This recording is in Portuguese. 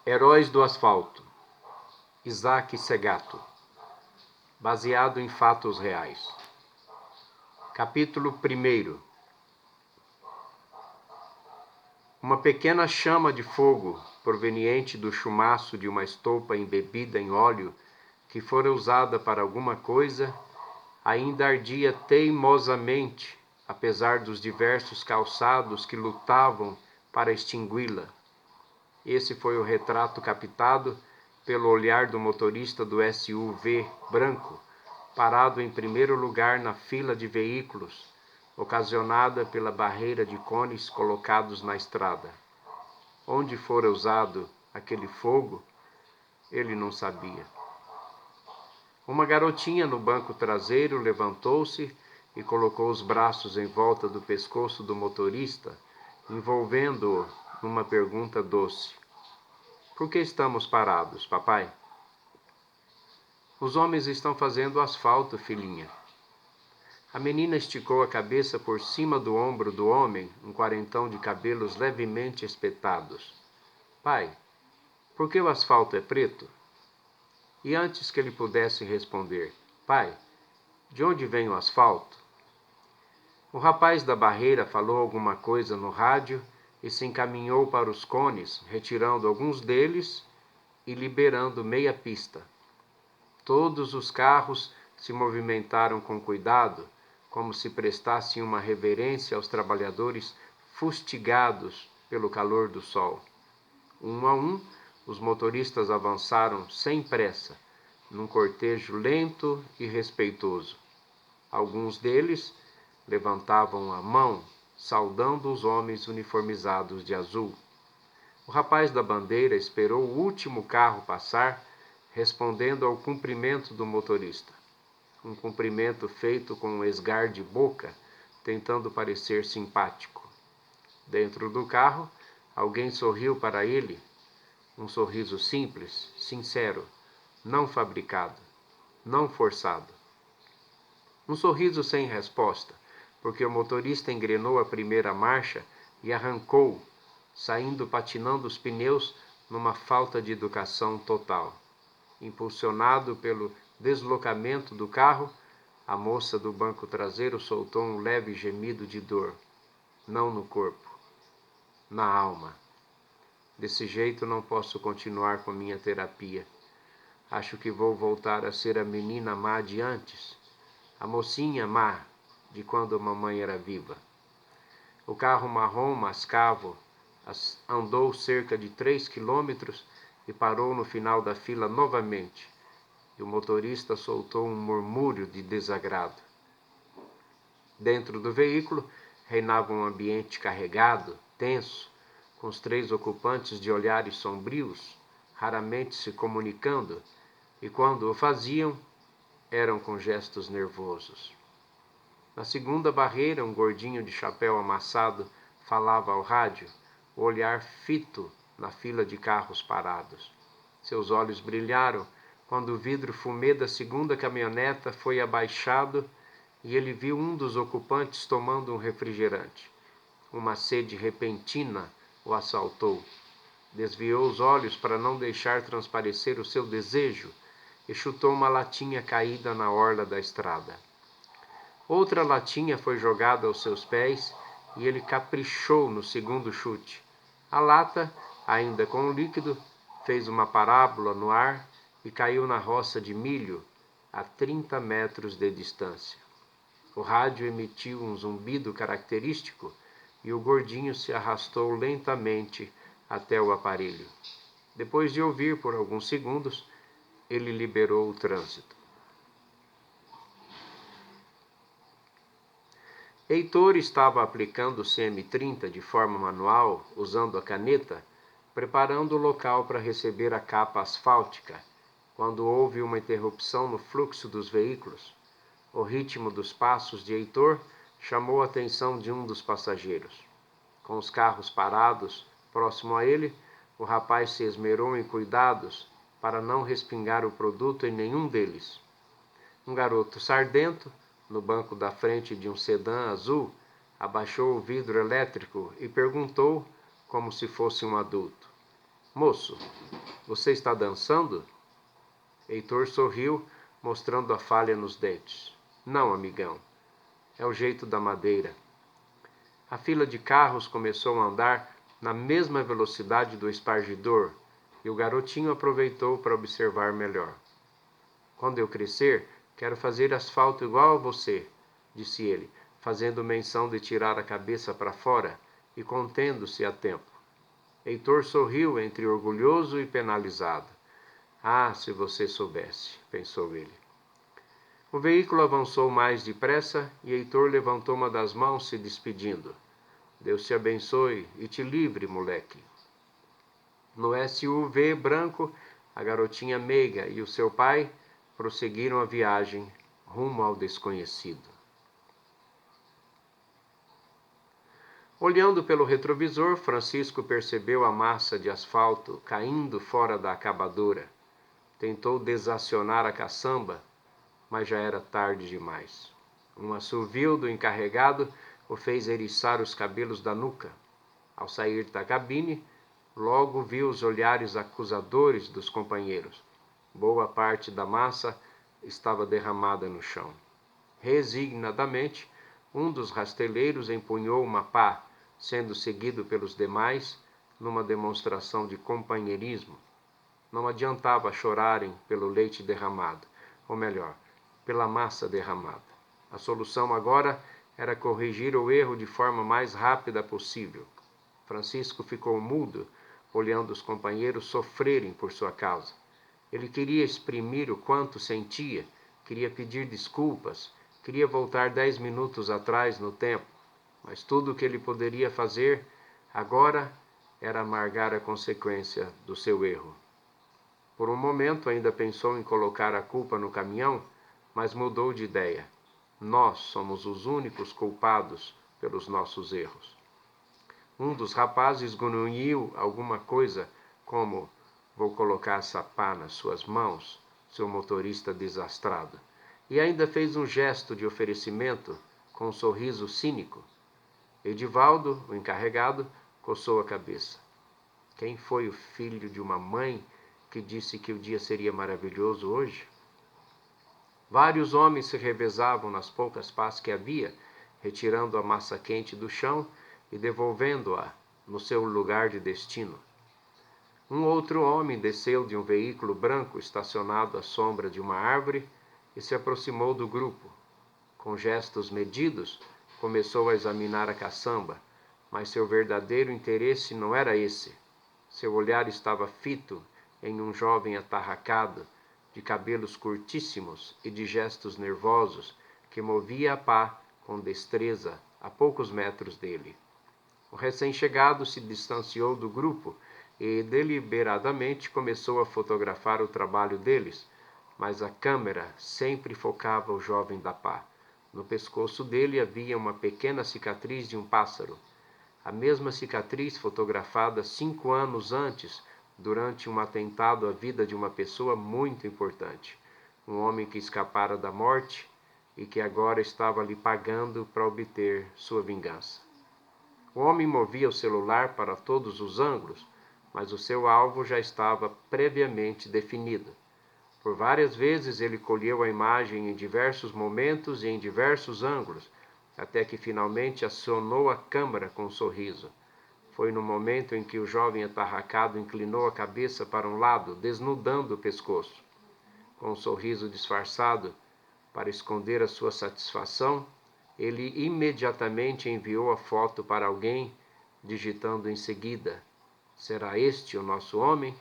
Heróis do Asfalto, Isaac Segato, baseado em fatos reais. Capítulo 1. Uma pequena chama de fogo, proveniente do chumaço de uma estopa embebida em óleo, que fora usada para alguma coisa, ainda ardia teimosamente, apesar dos diversos calçados que lutavam para extingui-la. Esse foi o retrato captado pelo olhar do motorista do SUV branco, parado em primeiro lugar na fila de veículos, ocasionada pela barreira de cones colocados na estrada. Onde fora usado aquele fogo, ele não sabia. Uma garotinha no banco traseiro levantou-se e colocou os braços em volta do pescoço do motorista, envolvendo-o numa pergunta doce. Por que estamos parados, papai? Os homens estão fazendo asfalto, filhinha. A menina esticou a cabeça por cima do ombro do homem, um quarentão de cabelos levemente espetados. Pai, por que o asfalto é preto? E antes que ele pudesse responder, pai, de onde vem o asfalto? O rapaz da barreira falou alguma coisa no rádio e se encaminhou para os cones, retirando alguns deles e liberando meia pista. Todos os carros se movimentaram com cuidado, como se prestassem uma reverência aos trabalhadores fustigados pelo calor do sol. Um a um, os motoristas avançaram sem pressa, num cortejo lento e respeitoso. Alguns deles levantavam a mão, saudando os homens uniformizados de azul. O rapaz da bandeira esperou o último carro passar, respondendo ao cumprimento do motorista. Um cumprimento feito com um esgar de boca, tentando parecer simpático. Dentro do carro, alguém sorriu para ele, um sorriso simples, sincero, não fabricado, não forçado. Um sorriso sem resposta, porque o motorista engrenou a primeira marcha e arrancou, saindo patinando os pneus numa falta de educação total. Impulsionado pelo deslocamento do carro, a moça do banco traseiro soltou um leve gemido de dor. Não no corpo, na alma. Desse jeito não posso continuar com minha terapia. Acho que vou voltar a ser a menina má de antes, a mocinha má de quando a mamãe era viva. O carro marrom mascavo andou cerca de 3 quilômetros e parou no final da fila novamente, e o motorista soltou um murmúrio de desagrado. Dentro do veículo reinava um ambiente carregado, tenso, com os 3 ocupantes de olhares sombrios, raramente se comunicando, e quando o faziam, eram com gestos nervosos. Na segunda barreira, um gordinho de chapéu amassado falava ao rádio, o olhar fito na fila de carros parados. Seus olhos brilharam quando o vidro fumê da segunda caminhoneta foi abaixado e ele viu um dos ocupantes tomando um refrigerante. Uma sede repentina o assaltou. Desviou os olhos para não deixar transparecer o seu desejo e chutou uma latinha caída na orla da estrada. Outra latinha foi jogada aos seus pés e ele caprichou no segundo chute. A lata, ainda com o líquido, fez uma parábola no ar e caiu na roça de milho a 30 metros de distância. O rádio emitiu um zumbido característico e o gordinho se arrastou lentamente até o aparelho. Depois de ouvir por alguns segundos, ele liberou o trânsito. Heitor estava aplicando o CM30 de forma manual, usando a caneta, preparando o local para receber a capa asfáltica, quando houve uma interrupção no fluxo dos veículos. O ritmo dos passos de Heitor chamou a atenção de um dos passageiros. Com os carros parados próximo a ele, o rapaz se esmerou em cuidados para não respingar o produto em nenhum deles. Um garoto sardento, no banco da frente de um sedã azul, abaixou o vidro elétrico e perguntou, como se fosse um adulto: Moço, você está dançando? Heitor sorriu, mostrando a falha nos dentes. Não, amigão. É o jeito da madeira. A fila de carros começou a andar na mesma velocidade do espargidor e o garotinho aproveitou para observar melhor. Quando eu crescer, quero fazer asfalto igual a você, disse ele, fazendo menção de tirar a cabeça para fora e contendo-se a tempo. Heitor sorriu entre orgulhoso e penalizado. Ah, se você soubesse, pensou ele. O veículo avançou mais depressa e Heitor levantou uma das mãos se despedindo. Deus te abençoe e te livre, moleque. No SUV branco, a garotinha meiga e o seu pai prosseguiram a viagem rumo ao desconhecido. Olhando pelo retrovisor, Francisco percebeu a massa de asfalto caindo fora da acabadora. Tentou desacionar a caçamba, mas já era tarde demais. Um assovio do encarregado o fez eriçar os cabelos da nuca. Ao sair da cabine, logo viu os olhares acusadores dos companheiros. Boa parte da massa estava derramada no chão. Resignadamente, um dos rasteleiros empunhou uma pá, sendo seguido pelos demais numa demonstração de companheirismo. Não adiantava chorarem pelo leite derramado, ou melhor, pela massa derramada. A solução agora era corrigir o erro de forma mais rápida possível. Francisco ficou mudo, olhando os companheiros sofrerem por sua causa. Ele queria exprimir o quanto sentia, queria pedir desculpas, queria voltar 10 minutos atrás no tempo, mas tudo o que ele poderia fazer agora era amargar a consequência do seu erro. Por um momento ainda pensou em colocar a culpa no caminhão, mas mudou de ideia. Nós somos os únicos culpados pelos nossos erros. Um dos rapazes grunhiu alguma coisa como: vou colocar essa pá nas suas mãos, seu motorista desastrado. E ainda fez um gesto de oferecimento com um sorriso cínico. Edivaldo, o encarregado, coçou a cabeça. Quem foi o filho de uma mãe que disse que o dia seria maravilhoso hoje? Vários homens se revezavam nas poucas pás que havia, retirando a massa quente do chão e devolvendo-a no seu lugar de destino. Um outro homem desceu de um veículo branco estacionado à sombra de uma árvore e se aproximou do grupo. Com gestos medidos, começou a examinar a caçamba, mas seu verdadeiro interesse não era esse. Seu olhar estava fito em um jovem atarracado, de cabelos curtíssimos e de gestos nervosos, que movia a pá com destreza a poucos metros dele. O recém-chegado se distanciou do grupo e deliberadamente começou a fotografar o trabalho deles, mas a câmera sempre focava o jovem da pá. No pescoço dele havia uma pequena cicatriz de um pássaro, a mesma cicatriz fotografada 5 anos antes, durante um atentado à vida de uma pessoa muito importante, um homem que escapara da morte e que agora estava lhe pagando para obter sua vingança. O homem movia o celular para todos os ângulos, mas o seu alvo já estava previamente definido. Por várias vezes ele colheu a imagem em diversos momentos e em diversos ângulos, até que finalmente acionou a câmera com um sorriso. Foi no momento em que o jovem atarracado inclinou a cabeça para um lado, desnudando o pescoço. Com um sorriso disfarçado, para esconder a sua satisfação, ele imediatamente enviou a foto para alguém, digitando em seguida: será este o nosso homem?